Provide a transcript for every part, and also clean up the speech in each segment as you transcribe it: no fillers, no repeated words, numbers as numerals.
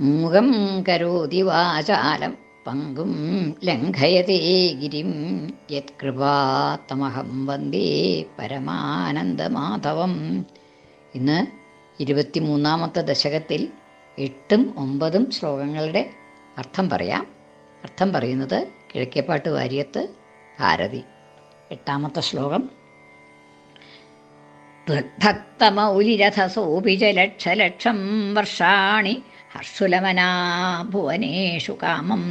മൂകം കരോതി വാചാലം പങ്കും ലംഘയതേ ഗിരിം യത്കൃപാത്തമഹം വന്ദേ പരമാനന്ദമാധവം. ഇന്ന് 23-ാമത്തെ ദശകത്തിൽ 8ഉം 9ഉം ശ്ലോകങ്ങളുടെ അർത്ഥം പറയാം. അർത്ഥം പറയുന്നത് കിഴക്കേപ്പാട്ട് വാര്യത്ത് ഭാരതി. 8ാമത്തെ ശ്ലോകം. ഭക്തമൗലിരഥസോപി ച ലക്ഷലക്ഷം വർഷാണി ഹർഷുലമനാ ഭുവനേഷു കാമം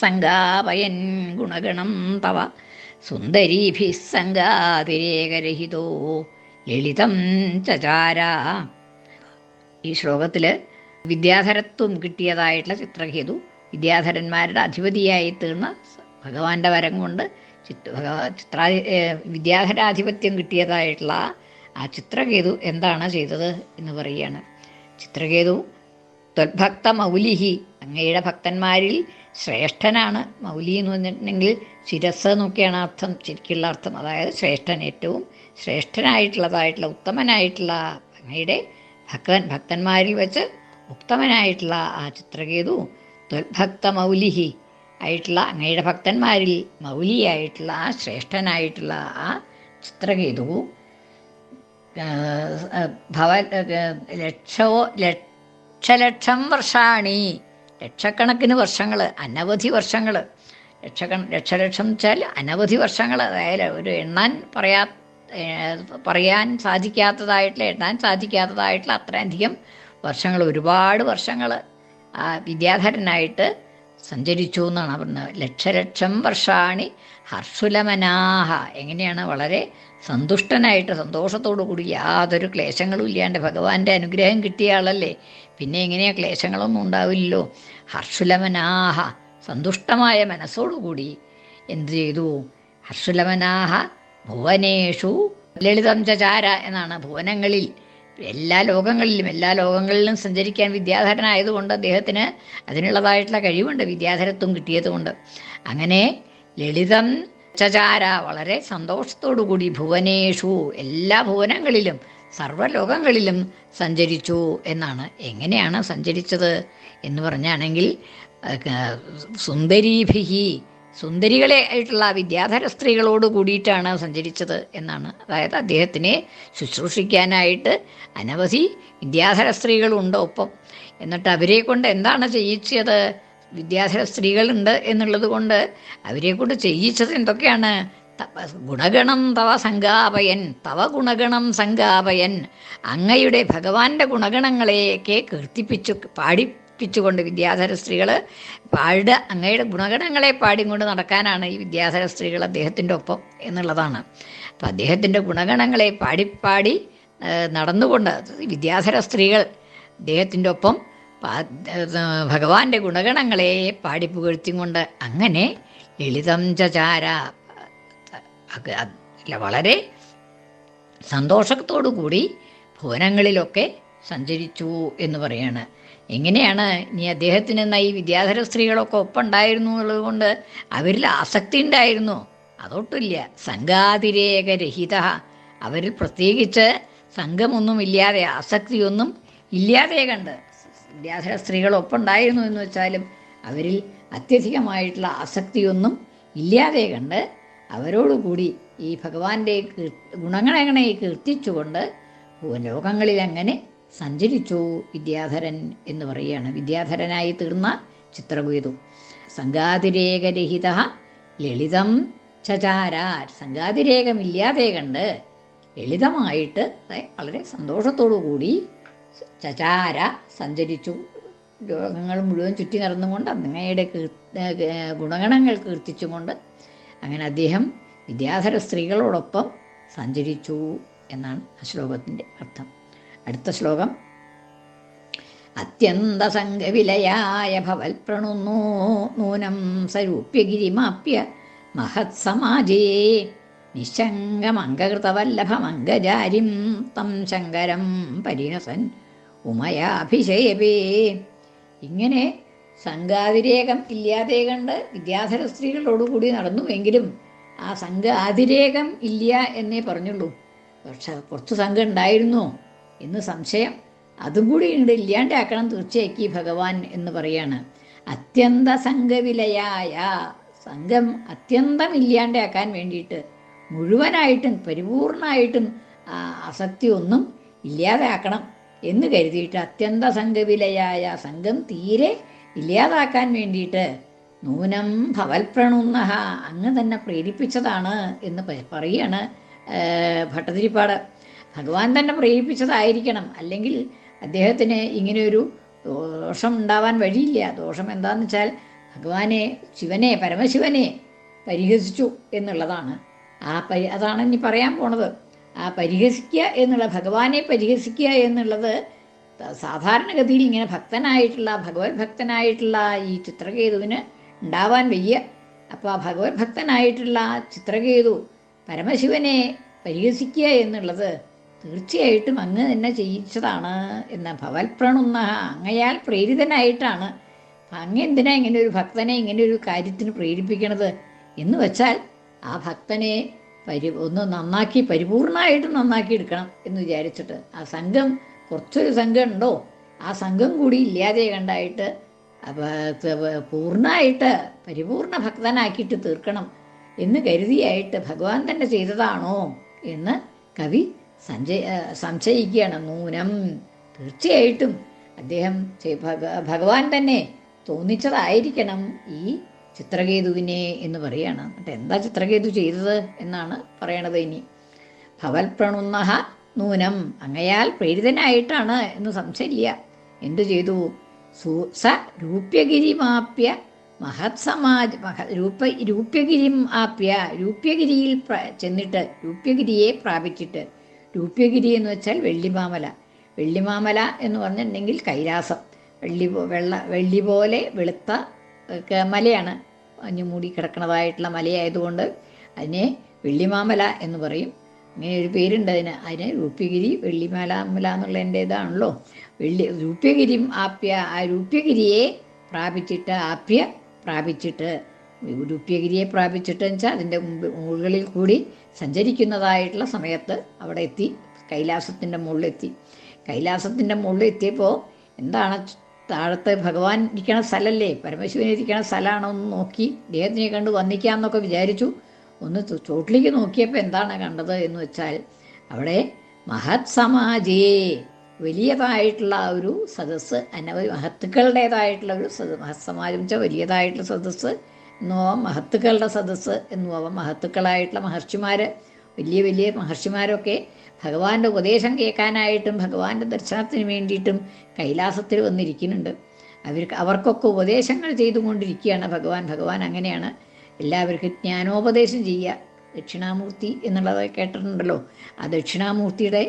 സംഗാപയൻ ഗുണഗണം തവ സുന്ദരീഭിः സംഗാതിരേകരഹിതോ ലളിതം ചചാര. ഈ ശ്ലോകത്തിൽ വിദ്യാധരത്വം കിട്ടിയതായിട്ടുള്ള ചിത്രകേതു വിദ്യാധരന്മാരുടെ അധിപതിയായി തീർന്ന ഭഗവാന്റെ വരം കൊണ്ട് വിദ്യാധരാധിപത്യം കിട്ടിയതായിട്ടുള്ള ആ ചിത്രകേതു എന്താണ് ചെയ്തത് എന്ന് പറയുകയാണ്. ചിത്രകേതു ത്വൽഭക്ത മൗലിഹി, അങ്ങയുടെ ഭക്തന്മാരിൽ ശ്രേഷ്ഠനാണ്. മൗലി എന്ന് പറഞ്ഞിട്ടുണ്ടെങ്കിൽ ശിരസ് എന്നൊക്കെയാണ് അർത്ഥം, ശരിക്കുള്ള അർത്ഥം. അതായത് ശ്രേഷ്ഠൻ, ഏറ്റവും ശ്രേഷ്ഠനായിട്ടുള്ളതായിട്ടുള്ള ഉത്തമനായിട്ടുള്ള അങ്ങയുടെ ഭക്തന്മാരിൽ വെച്ച് ഉത്തമനായിട്ടുള്ള ആ ചിത്രകേതു ത്വൽഭക്ത മൗലിഹി ആയിട്ടുള്ള അങ്ങയുടെ ഭക്തന്മാരിൽ മൗലിയായിട്ടുള്ള ആ ശ്രേഷ്ഠനായിട്ടുള്ള ആ ചിത്രകേതു ലക്ഷലക്ഷം വർഷാണി, ലക്ഷക്കണക്കിന് വർഷങ്ങൾ, അനവധി വർഷങ്ങൾ. ലക്ഷലക്ഷം വെച്ചാൽ അനവധി വർഷങ്ങൾ. അതായത് ഒരു പറയാൻ സാധിക്കാത്തതായിട്ടുള്ള അത്രയധികം വർഷങ്ങൾ, ഒരുപാട് വർഷങ്ങൾ ആ വിദ്യാധരനായിട്ട് സഞ്ചരിച്ചു എന്നാണ് പറഞ്ഞത്. ലക്ഷലക്ഷം വർഷാണി ഹർഷുലമനാഹ, എങ്ങനെയാണ് വളരെ സന്തുഷ്ടനായിട്ട് സന്തോഷത്തോടു കൂടി യാതൊരു ക്ലേശങ്ങളും ഇല്ലാണ്ട് ഭഗവാന്റെ അനുഗ്രഹം കിട്ടിയ ആളല്ലേ, പിന്നെ എങ്ങനെയാ ക്ലേശങ്ങളൊന്നും ഉണ്ടാവില്ലല്ലോ. ഹർഷുലമനാഹ, സന്തുഷ്ടമായ മനസ്സോടുകൂടി എന്തു ചെയ്തു? ഹർഷുലമനാഹ ഭുവനേഷു ലളിതം ചചാര എന്നാണ്. ഭുവനങ്ങളിൽ, എല്ലാ ലോകങ്ങളിലും സഞ്ചരിക്കാൻ വിദ്യാധരനായതുകൊണ്ട് അദ്ദേഹത്തിന് അതിനുള്ളതായിട്ടുള്ള കഴിവുണ്ട്, വിദ്യാധരത്വം കിട്ടിയതുകൊണ്ട്. അങ്ങനെ ലളിതം ചചാര, വളരെ സന്തോഷത്തോടു കൂടി ഭുവനേഷു, എല്ലാ ഭുവനങ്ങളിലും സർവ്വലോകങ്ങളിലും സഞ്ചരിച്ചു എന്നാണ്. എങ്ങനെയാണ് സഞ്ചരിച്ചത് എന്ന് പറഞ്ഞാണെങ്കിൽ സുന്ദരീഭിഹി, സുന്ദരികളെ ആയിട്ടുള്ള വിദ്യാധര സ്ത്രീകളോട് കൂടിയിട്ടാണ് സഞ്ചരിച്ചത് എന്നാണ്. അതായത് അദ്ദേഹത്തിനെ ശുശ്രൂഷിക്കാനായിട്ട് അനവധി വിദ്യാധര സ്ത്രീകളുണ്ട് ഒപ്പം. എന്നിട്ട് അവരെ കൊണ്ട് എന്താണ് ചെയ്യിച്ചത്? വിദ്യാധര സ്ത്രീകളുണ്ട് എന്നുള്ളത് കൊണ്ട് അവരെ കൊണ്ട് ചെയ്യിച്ചത് എന്തൊക്കെയാണ്? ഗുണഗണം തവ സംഗാപയൻ, തവ ഗുണഗണം സംഗാപയൻ, അങ്ങയുടെ ഭഗവാന്റെ ഗുണഗണങ്ങളെയൊക്കെ പാടിപ്പിച്ചുകൊണ്ട് വിദ്യാധര സ്ത്രീകൾ അങ്ങയുടെ ഗുണഗണങ്ങളെ പാടിക്കൊണ്ട് നടക്കാനാണ് ഈ വിദ്യാധര സ്ത്രീകൾ അദ്ദേഹത്തിൻ്റെ ഒപ്പം എന്നുള്ളതാണ്. അപ്പം അദ്ദേഹത്തിൻ്റെ ഗുണഗണങ്ങളെ പാടി നടന്നുകൊണ്ട് വിദ്യാധര സ്ത്രീകൾ അദ്ദേഹത്തിൻ്റെ ഒപ്പം ഭഗവാന്റെ ഗുണഗണങ്ങളെ പാടിപ്പുകഴ്ത്തിക്കൊണ്ട് അങ്ങനെ ലളിതം ചചാര, വളരെ സന്തോഷത്തോടു കൂടി ഭുവനങ്ങളിലൊക്കെ സഞ്ചരിച്ചു എന്ന് പറയാണ്. എങ്ങനെയാണ് ഇനി അദ്ദേഹത്തിന് ഈ വിദ്യാധര സ്ത്രീകളൊക്കെ ഒപ്പമുണ്ടായിരുന്നു എന്നുള്ളത് കൊണ്ട് അവരിൽ ആസക്തി ഉണ്ടായിരുന്നു? അതൊട്ടില്ല. സംഗാതിരേകരഹിത, അവരിൽ പ്രത്യേകിച്ച് സംഘമൊന്നുമില്ലാതെ, ആസക്തിയൊന്നും ഇല്ലാതെ കണ്ട്. വിദ്യാധര സ്ത്രീകളൊപ്പം ഉണ്ടായിരുന്നു എന്ന് വെച്ചാലും അവരിൽ അത്യധികമായിട്ടുള്ള ആസക്തിയൊന്നും ഇല്ലാതെ കണ്ട് അവരോടുകൂടി ഈ ഭഗവാന്റെ ഗുണങ്ങളെ കീർത്തിച്ചുകൊണ്ട് ലോകങ്ങളിൽ അങ്ങനെ സഞ്ചരിച്ചു വിദ്യാധരൻ എന്ന് പറയുകയാണ്. വിദ്യാധരനായി തീർന്ന ചിത്രകേതു. സംഗാതിരേകരഹിത ലളിതം ചചാര, സംഗാതിരേകമില്ലാതെ കണ്ട് ലളിതമായിട്ട് വളരെ സന്തോഷത്തോടു കൂടി ചചാര സഞ്ചരിച്ചു. ലോകങ്ങൾ മുഴുവൻ ചുറ്റി നടന്നുകൊണ്ട് അങ്ങയുടെ ഗുണഗണങ്ങൾ കീർത്തിച്ചുകൊണ്ട് അങ്ങനെ അദ്ദേഹം വിദ്യാധര സ്ത്രീകളോടൊപ്പം സഞ്ചരിച്ചു എന്നാണ് ആ ശ്ലോകത്തിൻ്റെ അർത്ഥം. അടുത്ത ശ്ലോകം. അത്യന്തസംഗവിലയായ ഭവൽ പ്രണുന്നു നൂനം സരൂപ്യഗിരിമാപ്യ മഹത് സമാജേ നിശങ്കമംഗകൃതവല്ലഭമംഗജാരിം തം ശങ്കരം പരിഹസൻ ഉമയാഭിഷേപേ. ഇങ്ങനെ സംഘാതിരേകം ഇല്ലാതെ കണ്ട് വിദ്യാധര സ്ത്രീകളോടുകൂടി നടന്നുവെങ്കിലും ആ സംഘാതിരേകം ഇല്ല എന്നേ പറഞ്ഞുള്ളൂ. പക്ഷെ കുറച്ച് സംഘം ഉണ്ടായിരുന്നു എന്ന് സംശയം. അതും കൂടി ഉണ്ട് ഇല്ലാണ്ടാക്കണം തീർച്ചയാക്കി ഭഗവാൻ എന്ന് പറയാണ്. അത്യന്ത സംഘവിലയായ സംഘം അത്യന്തം ഇല്ലാണ്ടാക്കാൻ വേണ്ടിയിട്ട് മുഴുവനായിട്ടും പരിപൂർണമായിട്ടും ആസക്തി ഒന്നും ഇല്ലാതാക്കണം എന്ന് കരുതിയിട്ട് അത്യന്ത സംഘവിലയായ സംഘം തീരെ ഇല്ലാതാക്കാൻ വേണ്ടിയിട്ട് നൂനം ഭവൽപ്രണുന്ന അങ്ങ് തന്നെ പ്രേരിപ്പിച്ചതാണ് എന്ന് പറയാണ് ഭട്ടതിരിപ്പാട്. ഭഗവാൻ തന്നെ പ്രേരിപ്പിച്ചതായിരിക്കണം, അല്ലെങ്കിൽ അദ്ദേഹത്തിന് ഇങ്ങനെയൊരു ദോഷം ഉണ്ടാവാൻ വഴിയില്ല. ദോഷം എന്താണെന്ന് വെച്ചാൽ ഭഗവാനെ ശിവനെ പരമശിവനെ പരിഹസിച്ചു എന്നുള്ളതാണ്. അതാണ് ഇനി പറയാൻ പോണത്. ആ പരിഹസിക്കുക എന്നുള്ള ഭഗവാനെ പരിഹസിക്കുക എന്നുള്ളത് സാധാരണഗതിയിൽ ഇങ്ങനെ ഭക്തനായിട്ടുള്ള ഭഗവത് ഭക്തനായിട്ടുള്ള ഈ ചിത്രകേതുവിന് ഉണ്ടാവാൻ വയ്യ. അപ്പോൾ ആ ഭഗവത് ഭക്തനായിട്ടുള്ള ചിത്രകേതു പരമശിവനെ പരിഹസിക്കുക എന്നുള്ളത് തീർച്ചയായിട്ടും അങ്ങ് തന്നെ ചെയ്യിച്ചതാണ് എന്ന ഭവൽപ്രണുന്ന അങ്ങയാൽ പ്രേരിതനായിട്ടാണ്. അങ്ങ് എന്തിനാ ഇങ്ങനെ ഒരു ഭക്തനെ ഇങ്ങനെ ഒരു കാര്യത്തിന് പ്രേരിപ്പിക്കണത് എന്ന് വെച്ചാൽ ആ ഭക്തനെ ഒന്ന് നന്നാക്കി പരിപൂർണമായിട്ടും നന്നാക്കി എടുക്കണം എന്ന് വിചാരിച്ചിട്ട് ആ സംഘം കുറച്ചൊരു സംഘം ഉണ്ടോ ആ സംഘം കൂടി ഇല്ലാതെ കണ്ടായിട്ട് പൂർണ്ണമായിട്ട് പരിപൂർണ ഭക്തനാക്കിയിട്ട് തീർക്കണം എന്ന് കരുതിയായിട്ട് ഭഗവാൻ തന്നെ ചെയ്തതാണോ എന്ന് കവി സംശയിക്കുകയാണ്. നൂനം തീർച്ചയായിട്ടും അദ്ദേഹം ഭഗവാൻ തന്നെ തോന്നിച്ചതായിരിക്കണം ഈ ചിത്രകേതുവിനെ എന്ന് പറയാണ്. എന്നിട്ട് എന്താ ചിത്രകേതു ചെയ്തത് എന്നാണ് പറയണത് ഇനി. ഭവൽപ്രണുന്ന നൂനം അങ്ങയാൽ പ്രേരിതനായിട്ടാണ് എന്ന് സംശയമില്ല. എന്തു ചെയ്തു? സ രൂപ്യഗിരിമാപ്യ മഹത് സമാജ് രൂപ്യഗിരിം ആപ്യ രൂപ്യഗിരിയിൽ ചെന്നിട്ട് രൂപ്യഗിരിയെ പ്രാപിച്ചിട്ട്. രൂപ്യഗിരി എന്ന് വെച്ചാൽ വെള്ളിമാമല. വെള്ളിമാമല എന്ന് പറഞ്ഞിട്ടുണ്ടെങ്കിൽ കൈലാസം. വെള്ളി പോലെ വെളുത്ത മലയാണ്, മഞ്ഞു മൂടി കിടക്കുന്നതായിട്ടുള്ള മലയായതുകൊണ്ട് അതിനെ വെള്ളിമാമല എന്ന് പറയും. അങ്ങനെ ഒരു പേരുണ്ട് അതിന് രൂപ്യഗിരി വെള്ളിമാമല എന്നുള്ളതിൻ്റെ ഇതാണല്ലോ. രൂപ്യഗിരിം ആപ്യ ആ രൂപ്യഗിരിയെ പ്രാപിച്ചിട്ട് ആപ്യ പ്രാപിച്ചിട്ട് രൂപ്യഗിരിയെ പ്രാപിച്ചിട്ട് വെച്ചാൽ അതിൻ്റെ മുകളിൽ കൂടി സഞ്ചരിക്കുന്നതായിട്ടുള്ള സമയത്ത് അവിടെ എത്തി. കൈലാസത്തിൻ്റെ മുകളിലെത്തി. കൈലാസത്തിൻ്റെ മുകളിലെത്തിയപ്പോൾ എന്താണ് താഴത്ത് ഭഗവാൻ ഇരിക്കണ സ്ഥലമല്ലേ, പരമശിവൻ ഇരിക്കണ സ്ഥലമാണോ ഒന്ന് നോക്കി അദ്ദേഹത്തിനെ കണ്ട് വന്നിക്കാമെന്നൊക്കെ വിചാരിച്ചു. ഒന്ന് ചോട്ടിലേക്ക് നോക്കിയപ്പോൾ എന്താണ് കണ്ടത് എന്ന് വെച്ചാൽ അവിടെ മഹത് സമാജേ വലിയതായിട്ടുള്ള ഒരു സദസ്സ്, അനവധി മഹത്തുക്കളുടേതായിട്ടുള്ള ഒരു മഹത് സമാജം വെച്ചാൽ വലിയതായിട്ടുള്ള സദസ്സ് എന്നുപോവാം, മഹത്തുക്കളുടെ സദസ്സ് എന്നുപോവാം. മഹത്തുക്കളായിട്ടുള്ള മഹർഷിമാർ, വലിയ വലിയ മഹർഷിമാരൊക്കെ ഭഗവാന്റെ ഉപദേശം കേൾക്കാനായിട്ടും ഭഗവാന്റെ ദർശനത്തിന് വേണ്ടിയിട്ടും കൈലാസത്തിൽ വന്നിരിക്കുന്നുണ്ട്. അവർക്കൊക്കെ ഉപദേശങ്ങൾ ചെയ്തുകൊണ്ടിരിക്കുകയാണ് ഭഗവാൻ അങ്ങനെയാണ് എല്ലാവർക്കും ജ്ഞാനോപദേശം ചെയ്യുക. ദക്ഷിണാമൂർത്തി എന്നുള്ളത് കേട്ടിട്ടുണ്ടല്ലോ, ആ ദക്ഷിണാമൂർത്തിയുടെ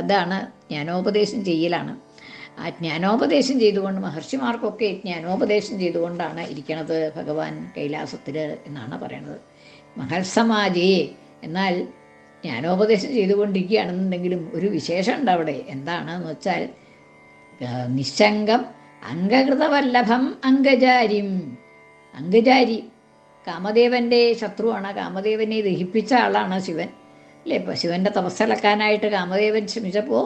ഇതാണ് ജ്ഞാനോപദേശം ചെയ്യലാണ്. ആ ജ്ഞാനോപദേശം ചെയ്തുകൊണ്ട് മഹർഷിമാർക്കൊക്കെ ജ്ഞാനോപദേശം ചെയ്തുകൊണ്ടാണ് ഇരിക്കണത് ഭഗവാൻ കൈലാസത്തിൽ എന്നാണ് പറയണത്. മഹത്സമാജയെ എന്നാൽ ജ്ഞാനോപദേശം ചെയ്തുകൊണ്ടിരിക്കുകയാണെന്നുണ്ടെങ്കിലും ഒരു വിശേഷമുണ്ട് അവിടെ. എന്താണെന്ന് വെച്ചാൽ നിശങ്കം അംഗകൃതവല്ലഭം അംഗജാരിം. അംഗജാരി കാമദേവൻ്റെ ശത്രുവാണ്. കാമദേവനെ ദഹിപ്പിച്ച ആളാണ് ശിവൻ അല്ലേ. ഇപ്പോൾ ശിവൻ്റെ തപസ്സിളക്കാനായിട്ട് കാമദേവൻ ശ്രമിച്ചപ്പോൾ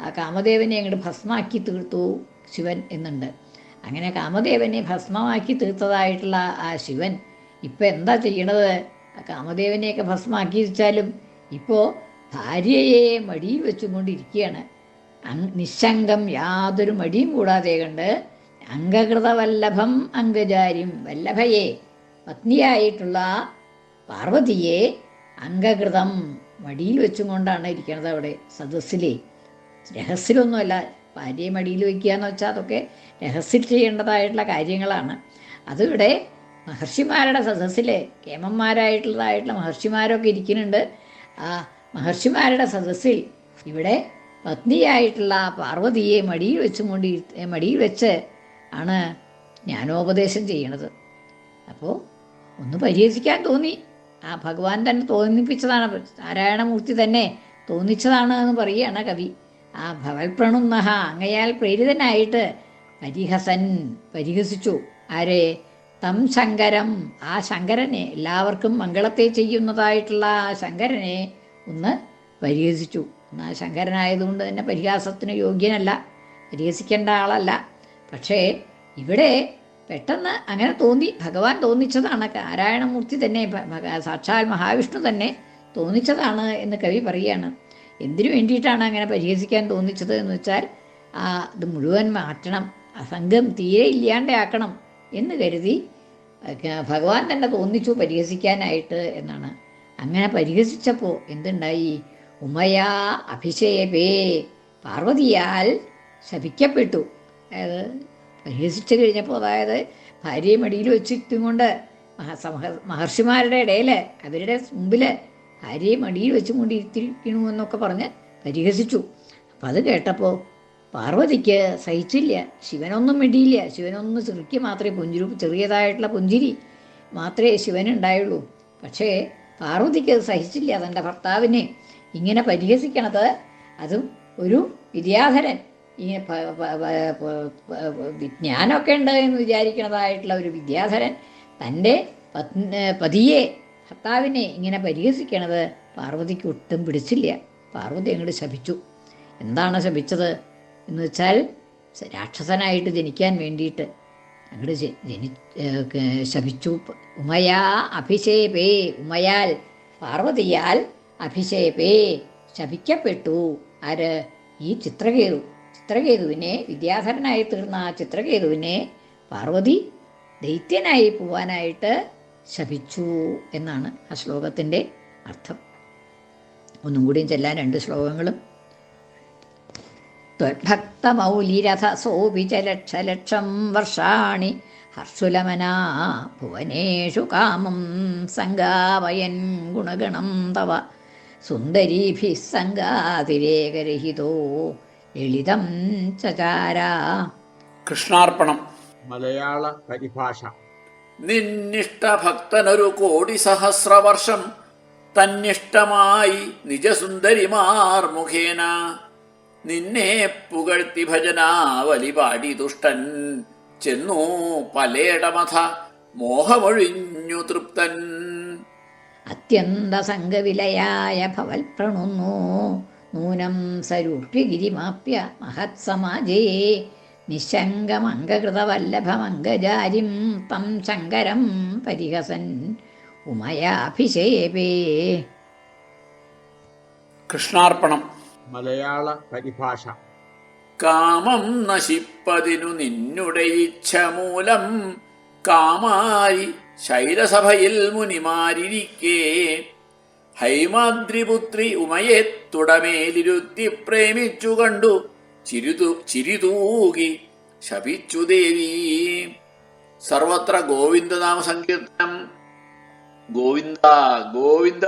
ആ കാമദേവനെ അങ്ങോട്ട് ഭസ്മാക്കി തീർത്തു ശിവൻ എന്നുണ്ട്. അങ്ങനെ കാമദേവനെ ഭസ്മമാക്കി തീർത്തതായിട്ടുള്ള ആ ശിവൻ ഇപ്പം എന്താ ചെയ്യണത്? ആ കാമദേവനെയൊക്കെ ഭസ്മാക്കി വെച്ചാലും ഇപ്പോൾ ഭാര്യയെ മടിയിൽ വെച്ചുകൊണ്ടിരിക്കുകയാണ്. നിശങ്കം യാതൊരു മടിയും കൂടാതെ കണ്ട് അംഗകൃതവല്ലഭം അംഗജാരിം വല്ലഭയെ പത്നിയായിട്ടുള്ള പാർവതിയെ അംഗകൃതം മടിയിൽ വെച്ചും കൊണ്ടാണ് ഇരിക്കുന്നത് അവിടെ സദസ്സിലെ. രഹസ്യമൊന്നുമല്ല, ഭാര്യയെ മടിയിൽ വയ്ക്കുക എന്ന് വെച്ചാൽ അതൊക്കെ രഹസ്യം ചെയ്യേണ്ടതായിട്ടുള്ള കാര്യങ്ങളാണ്. അതിവിടെ മഹർഷിമാരുടെ സദസ്സിലെ കേമന്മാരായിട്ടുള്ളതായിട്ടുള്ള മഹർഷിമാരൊക്കെ ഇരിക്കുന്നുണ്ട്. ആ മഹർഷിമാരുടെ സദസ്സിൽ ഇവിടെ പത്നിയായിട്ടുള്ള പാർവതിയെ മടിയിൽ വെച്ച് ആണ് ജ്ഞാനോപദേശം ചെയ്യണത്. അപ്പോൾ ഒന്ന് പരിഹസിക്കാൻ തോന്നി. ആ ഭഗവാൻ തന്നെ തോന്നിപ്പിച്ചതാണ്, നാരായണമൂർത്തി തന്നെ തോന്നിച്ചതാണ് എന്ന് പറയുകയാണ് കവി. ആ ഭവൽപ്രണുന്നഹ അങ്ങയാൽ പ്രേരിതനായിട്ട് പരിഹസിച്ചു. ആരെ? തം ശങ്കരം, ആ ശങ്കരനെ, എല്ലാവർക്കും മംഗളത്തെ ചെയ്യുന്നതായിട്ടുള്ള ആ ശങ്കരനെ ഒന്ന് പരിഹസിച്ചു. എന്നാൽ ശങ്കരനായതുകൊണ്ട് തന്നെ പരിഹാസത്തിന് യോഗ്യനല്ല. പരിഹസിക്കേണ്ട ആളല്ല. പക്ഷേ ഇവിടെ പെട്ടെന്ന് അങ്ങനെ തോന്നി, ഭഗവാൻ തോന്നിച്ചതാണ്, നാരായണമൂർത്തി തന്നെ, സാക്ഷാൽ മഹാവിഷ്ണു തന്നെ തോന്നിച്ചതാണ് എന്ന് കവി പറയുകയാണ്. എന്തിനു വേണ്ടിയിട്ടാണ് അങ്ങനെ പരിഹസിക്കാൻ തോന്നിച്ചത് എന്ന് വെച്ചാൽ, ഇത് മുഴുവൻ മാറ്റണം, അസംഗം തീരെ ഇല്ലാണ്ടാക്കണം എന്ന് കരുതി ഭഗവാൻ തന്നെ തോന്നിച്ചു പരിഹസിക്കാനായിട്ട് എന്നാണ്. അങ്ങനെ പരിഹസിച്ചപ്പോൾ എന്തുണ്ടായി? ഉമയാ അഭിഷേപേ, പാർവതിയാൽ ശപിക്കപ്പെട്ടു. അതായത് പരിഹസിച്ചു കഴിഞ്ഞപ്പോൾ, അതായത് ഭാര്യയെ മടിയിൽ വെച്ചിട്ടും കൊണ്ട് മഹർഷിമാരുടെ ഇടയിൽ അവരുടെ മുമ്പിൽ ഭാര്യയെ മടിയിൽ വെച്ചും കൊണ്ട് ഇരുത്തിരിക്കണു എന്നൊക്കെ പറഞ്ഞ് പരിഹസിച്ചു. അപ്പം അത് കേട്ടപ്പോൾ പാർവതിക്ക് സഹിച്ചില്ല. ശിവനൊന്നും മിണ്ടിയില്ല. ശിവനൊന്ന് ചിരിക്ക് മാത്രമേ, ചെറിയതായിട്ടുള്ള പുഞ്ചിരി മാത്രമേ ശിവനുണ്ടായുള്ളൂ. പക്ഷേ പാർവതിക്ക് അത് സഹിച്ചില്ല, തൻ്റെ ഭർത്താവിനെ ഇങ്ങനെ പരിഹസിക്കണത്. അതും ഒരു വിദ്യാധരൻ, ഇങ്ങനെ വിജ്ഞാനമൊക്കെ ഉണ്ട് എന്ന് വിചാരിക്കണതായിട്ടുള്ള ഒരു വിദ്യാധരൻ തൻ്റെ പതിയെ, ഭർത്താവിനെ ഇങ്ങനെ പരിഹസിക്കണത് പാർവതിക്ക് ഒട്ടും പിടിച്ചില്ല. പാർവതി അങ്ങോട്ട് ശപിച്ചു. എന്താണ് ശപിച്ചത് എന്ന് വെച്ചാൽ, രാക്ഷസനായിട്ട് ജനിക്കാൻ വേണ്ടിയിട്ട് അങ്ങോട്ട് ശപിച്ചു. ഉമയാ അഭിഷേപേ, ഉമയാൽ പാർവതിയാൽ അഭിഷേപേ ശപിക്കപ്പെട്ടു. ആര്? ഈ ചിത്രകേതുവിനെ, വിദ്യാധരനായി തീർന്ന ആ ചിത്രകേതുവിനെ പാർവതി ദൈത്യനായി പോവാനായിട്ട് ശപിച്ചു എന്നാണ് ആ ശ്ലോകത്തിൻ്റെ അർത്ഥം. ഒന്നും കൂടിയും ചെല്ലാൻ 2 ശ്ലോകങ്ങളും. ത്വദ്ഭക്തമൗലിരഥസോപി ച ലക്ഷലക്ഷം വർഷാണി ഹർഷുലമനാ ഭുവനേഷു കാമം സംഗാമയൻ ഗുണഗണം തവ സുന്ദരീഭിഃ സംഗാതിരേകരഹിതോ ലളിതം ചചാര. കൃഷ്ണാർപ്പണം. മലയാള പരിഭാഷ. നിന്നിഷ്ടഭക്തനൊരു കോടി സഹസ്രവർഷം തന്നിഷ്ടമായി നിജസുന്ദരിമാർ മുഖേന നിന്നെ പുകഴ്ത്തി ഭജനാവലി പാടി ദുഷ്ടൻ ചെന്നു പലേടമഥ മോഹമൊഴിഞ്ഞു തൃപ്തൻ. അത്യന്ത സംഘവിലയായ ഭവൽ പ്രണുന്നു നൂനം സരൂപ്യഗിരിമാപ്യ മഹത്സമാജേ നിശങ്കമംഗകൃതവല്ലഭമംഗജാരിം തം ശങ്കരം പരിഹസൻ ഉമയാഭിഷേപേ. കൃഷ്ണാർപ്പണം. മലയാള പരിഭാഷ. കാമം നശിപ്പതിനു നിന്നുടെ ഇച്ഛ മൂലം കാമാരി ശൈലസഭയിൽ മുനിമാരിരിക്കേ ഹൈമാദ്രിപുത്രി ഉമയെ തുടമേലിരുത്തി പ്രേമിച്ചു കണ്ടു ചിരിതൂകി ശപിച്ചു ദേവി. സർവത്ര ഗോവിന്ദനാമ സങ്കീർത്തനം. ഗോവിന്ദ ഗോവിന്ദ.